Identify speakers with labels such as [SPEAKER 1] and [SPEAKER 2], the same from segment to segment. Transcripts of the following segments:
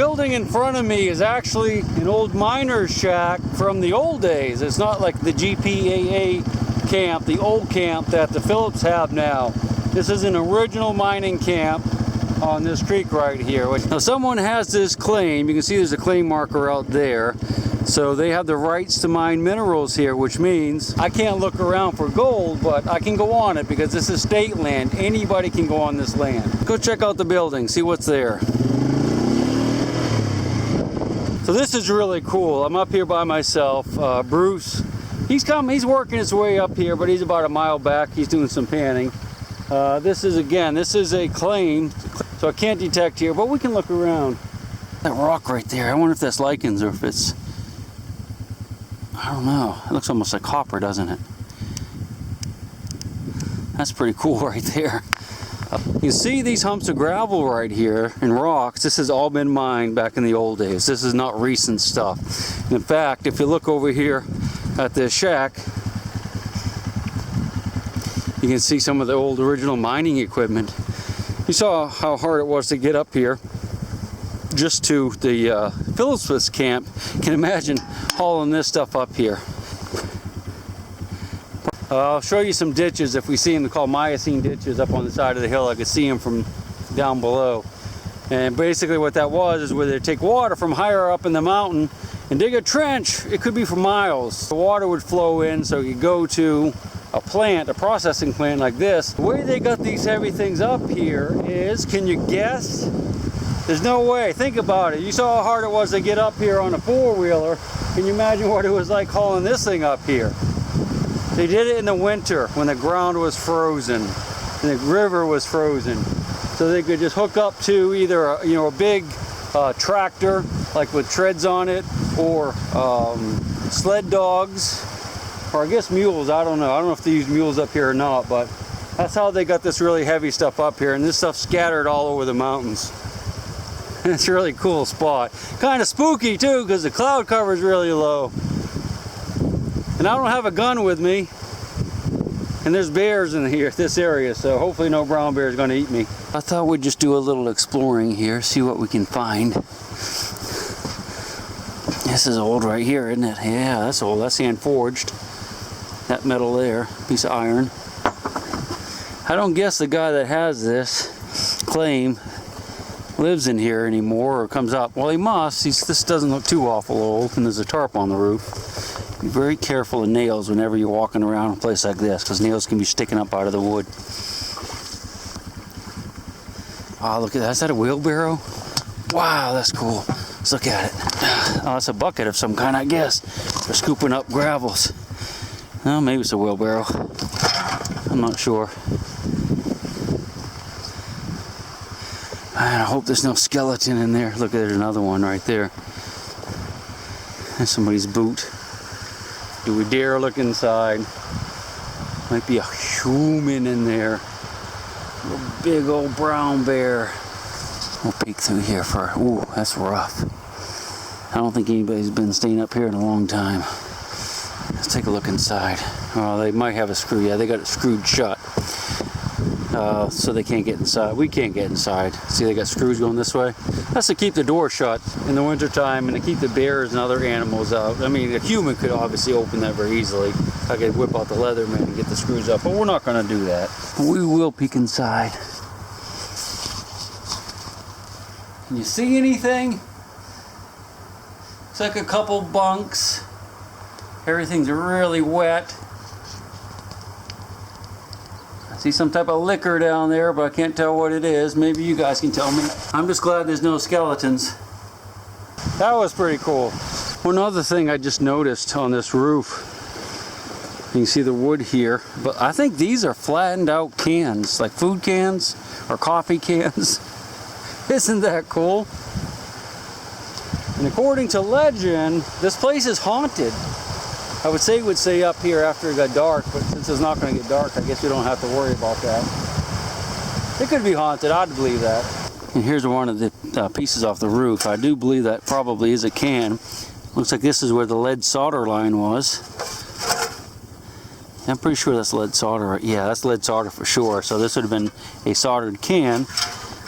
[SPEAKER 1] building in front of me is actually an old miner's shack from the old days. It's not like the GPAA camp, the old camp that the Phillips have now. This is an original mining camp on this creek right here. Now someone has this claim. You can see there's a claim marker out there. So they have the rights to mine minerals here, which means I can't look around for gold, but I can go on it because this is state land. Anybody can go on this land. Go check out the building, see what's there. So this is really cool. I'm up here by myself. Bruce, he's working his way up here, but he's about a mile back. He's doing some panning. This is a claim, so I can't detect here, but we can look around. That rock right there, I wonder if that's lichens or if it's, I don't know. It looks almost like copper, doesn't it? That's pretty cool right there. You see these humps of gravel right here and rocks. This has all been mined back in the old days. This is not recent stuff. In fact, if you look over here at this shack, you can see some of the old original mining equipment. You saw how hard it was to get up here just to the Phillips camp. You can imagine hauling this stuff up here. I'll show you some ditches if we see them. They're called Miocene ditches up on the side of the hill. I could see them from down below. And basically what that was is where they take water from higher up in the mountain and dig a trench. It could be for miles. The water would flow in, so you go to a plant, a processing plant like this. The way they got these heavy things up here is, can you guess? There's no way. Think about it. You saw how hard it was to get up here on a four-wheeler. Can you imagine what it was like hauling this thing up here? They did it in the winter when the ground was frozen and the river was frozen. So they could just hook up to either a big tractor, like with treads on it, or sled dogs, or I guess mules. I don't know. I don't know if they use mules up here or not, but that's how they got this really heavy stuff up here. And this stuff scattered all over the mountains. It's a really cool spot. Kind of spooky too, because the cloud cover is really low. And I don't have a gun with me. And there's bears in this area, so hopefully no brown bear is going to eat me. I thought we'd just do a little exploring here, see what we can find. This is old right here, isn't it? Yeah, that's old. That's hand forged. That metal there, piece of iron. I don't guess the guy that has this claim lives in here anymore or comes up. Well, he must. This doesn't look too awful old, and there's a tarp on the roof. Be very careful of nails whenever you're walking around a place like this, because nails can be sticking up out of the wood. Oh, look at that. Is that a wheelbarrow? Wow, that's cool. Let's look at it. Oh, it's a bucket of some kind, I guess. For scooping up gravels. Oh, maybe it's a wheelbarrow. I'm not sure. And I hope there's no skeleton in there. Look, there's another one right there. That's somebody's boot. Do we dare look inside? Might be a human in there. A big old brown bear. We'll peek through here for, ooh, that's rough. I don't think anybody's been staying up here in a long time. Let's take a look inside. Oh, they might have a screw. Yeah, they got it screwed shut. So they can't get inside. We can't get inside. See, they got screws going this way. That's to keep the door shut in the wintertime and to keep the bears and other animals out. I mean, a human could obviously open that very easily. I could whip out the Leatherman and get the screws up, but we're not going to do that. We will peek inside. Can you see anything? It's like a couple bunks. Everything's really wet. I see some type of liquor down there, but I can't tell what it is. Maybe you guys can tell me. I'm just glad there's no skeletons. That was pretty cool. One other thing I just noticed on this roof, you can see the wood here, but I think these are flattened out cans, like food cans or coffee cans. Isn't that cool? And according to legend, this place is haunted. I would say it would stay up here after it got dark, but since it's not going to get dark, I guess we don't have to worry about that. It could be haunted, I'd believe that. And here's one of the pieces off the roof. I do believe that probably is a can. Looks like this is where the lead solder line was. I'm pretty sure that's lead solder. Yeah, that's lead solder for sure. So this would have been a soldered can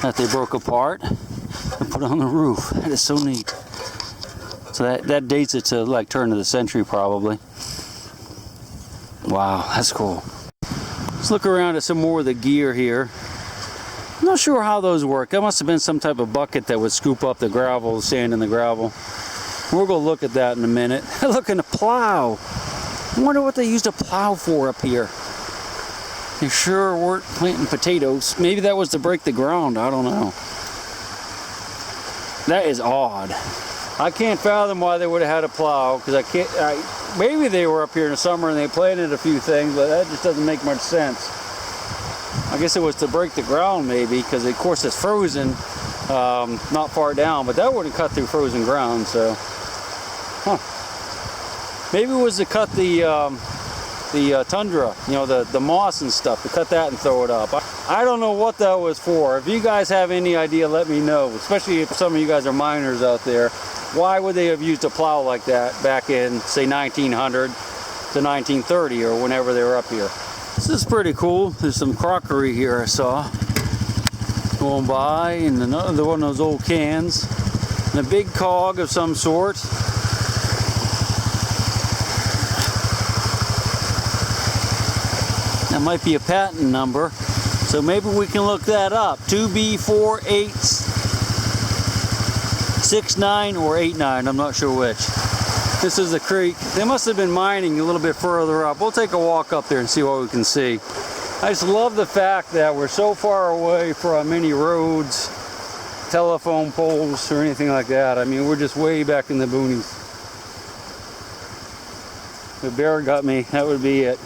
[SPEAKER 1] that they broke apart and put on the roof. That is so neat. So that dates it to like turn of the century probably. Wow, that's cool. Let's look around at some more of the gear here. I'm not sure how those work. That must have been some type of bucket that would scoop up the gravel, the sand in the gravel. We'll go look at that in a minute. Look, in a plow. I wonder what they used a plow for up here. They sure weren't planting potatoes. Maybe that was to break the ground. I don't know. That is odd. I can't fathom why they would have had a plow, because maybe they were up here in the summer and they planted a few things, but that just doesn't make much sense. I guess it was to break the ground maybe, because of course it's frozen not far down, but that wouldn't cut through frozen ground, so. Huh. Maybe it was to cut the tundra, you know, the moss and stuff, to cut that and throw it up. I don't know what that was for. If you guys have any idea, let me know, especially if some of you guys are miners out there. Why would they have used a plow like that back in, say, 1900 to 1930 or whenever they were up here? This is pretty cool. There's some crockery here I saw going by, and another one of those old cans, and a big cog of some sort. That might be a patent number, so maybe we can look that up. 2B4869 or 89, I'm not sure which. This is the creek. They must have been mining a little bit further up. We'll take a walk up there and see what we can see. I just love the fact that we're so far away from any roads, telephone poles, or anything like that. I mean, we're just way back in the boonies. If a bear got me, that would be it.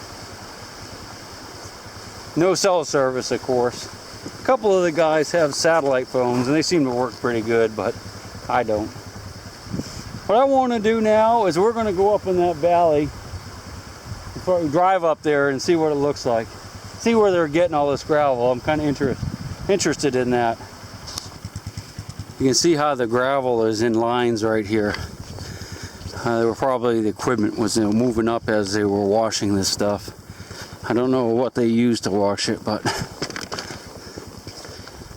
[SPEAKER 1] No cell service, of course. A couple of the guys have satellite phones, and they seem to work pretty good, but I don't. What I want to do now is we're going to go up in that valley, drive up there and see what it looks like. See where they're getting all this gravel. I'm kind of interested in that. You can see how the gravel is in lines right here. They were probably, the equipment was moving up as they were washing this stuff. I don't know what they used to wash it, but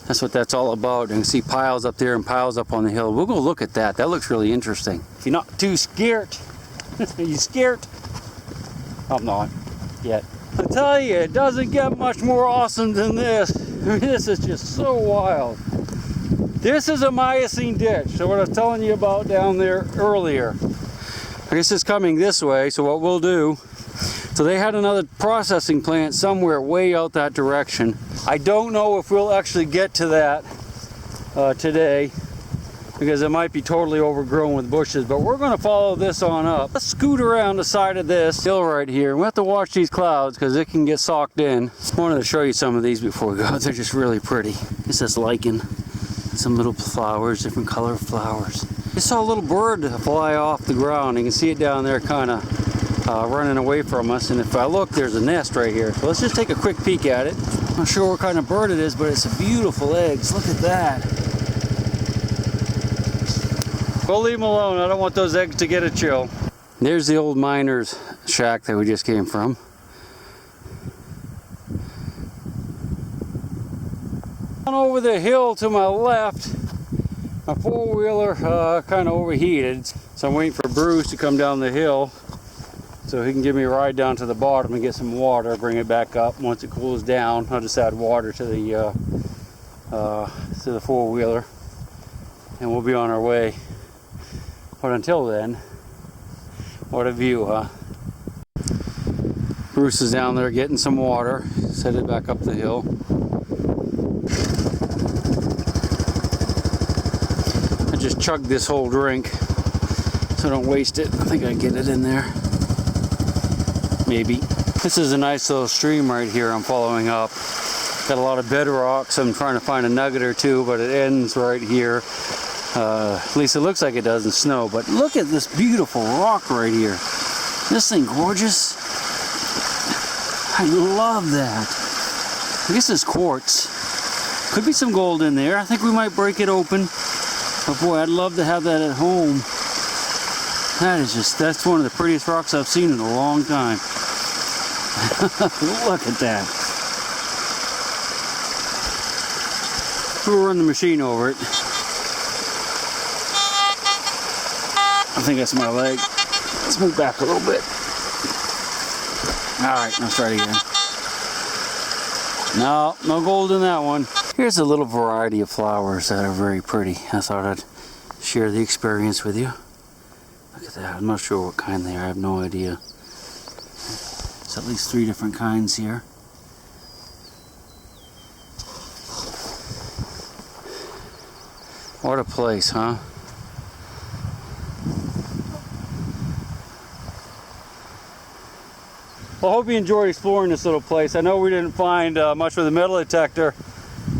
[SPEAKER 1] that's what that's all about. You can see piles up there and piles up on the hill. We'll go look at that. That looks really interesting. If you're not too scared. Are you scared? I'm not yet. I tell you, it doesn't get much more awesome than this. I mean, this is just so wild. This is a Miocene ditch. So what I was telling you about down there earlier. I guess it's coming this way, so what we'll do, so they had another processing plant somewhere way out that direction. I don't know if we'll actually get to that today, because it might be totally overgrown with bushes, but we're going to follow this on up. Let's scoot around the side of this hill right here. We have to watch these clouds because it can get socked in. I wanted to show you some of these before we go. They're just really pretty. This is lichen, some little flowers, different color flowers. I saw a little bird fly off the ground. You can see it down there kind of running away from us, and if I look, there's a nest right here. So let's just take a quick peek at it. I'm not sure what kind of bird it is, but it's a beautiful eggs. Look at that. We'll leave them alone. I don't want those eggs to get a chill. There's the old miner's shack that we just came from. On over the hill to my left, my four-wheeler kind of overheated, so I'm waiting for Bruce to come down the hill so he can give me a ride down to the bottom and get some water, bring it back up. Once it cools down, I'll just add water to the four-wheeler, and we'll be on our way. But until then, what a view, huh? Bruce is down there getting some water. He's headed back up the hill. I just chugged this whole drink so I don't waste it. I think I can get it in there. Maybe. This is a nice little stream right here I'm following up. Got a lot of bedrock, so I'm trying to find a nugget or two, but it ends right here. At least it looks like it does in snow, but look at this beautiful rock right here. This thing gorgeous. I love that. I guess it's quartz. Could be some gold in there. I think we might break it open. But boy, I'd love to have that at home. That's one of the prettiest rocks I've seen in a long time. Look at that. We'll run the machine over it. think that's my leg. Let's move back a little bit. Alright, let's try it again. No gold in that one. Here's a little variety of flowers that are very pretty. I thought I'd share the experience with you. Look at that. I'm not sure what kind they are. I have no idea. There's at least 3 different kinds here. What a place, huh? Well, I hope you enjoyed exploring this little place. I know we didn't find much with the metal detector,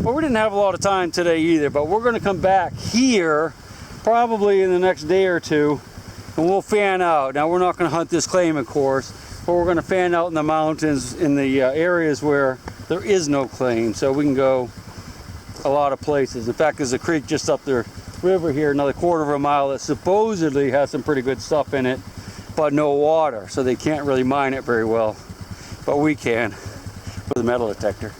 [SPEAKER 1] but we didn't have a lot of time today either. But we're going to come back here probably in the next day or two, and we'll fan out. Now, we're not going to hunt this claim, of course, but we're going to fan out in the mountains in the areas where there is no claim, so we can go a lot of places. In fact, there's a creek just up the river here, another 1/4 of a mile, that supposedly has some pretty good stuff in it, but no water, so they can't really mine it very well. But we can with a metal detector.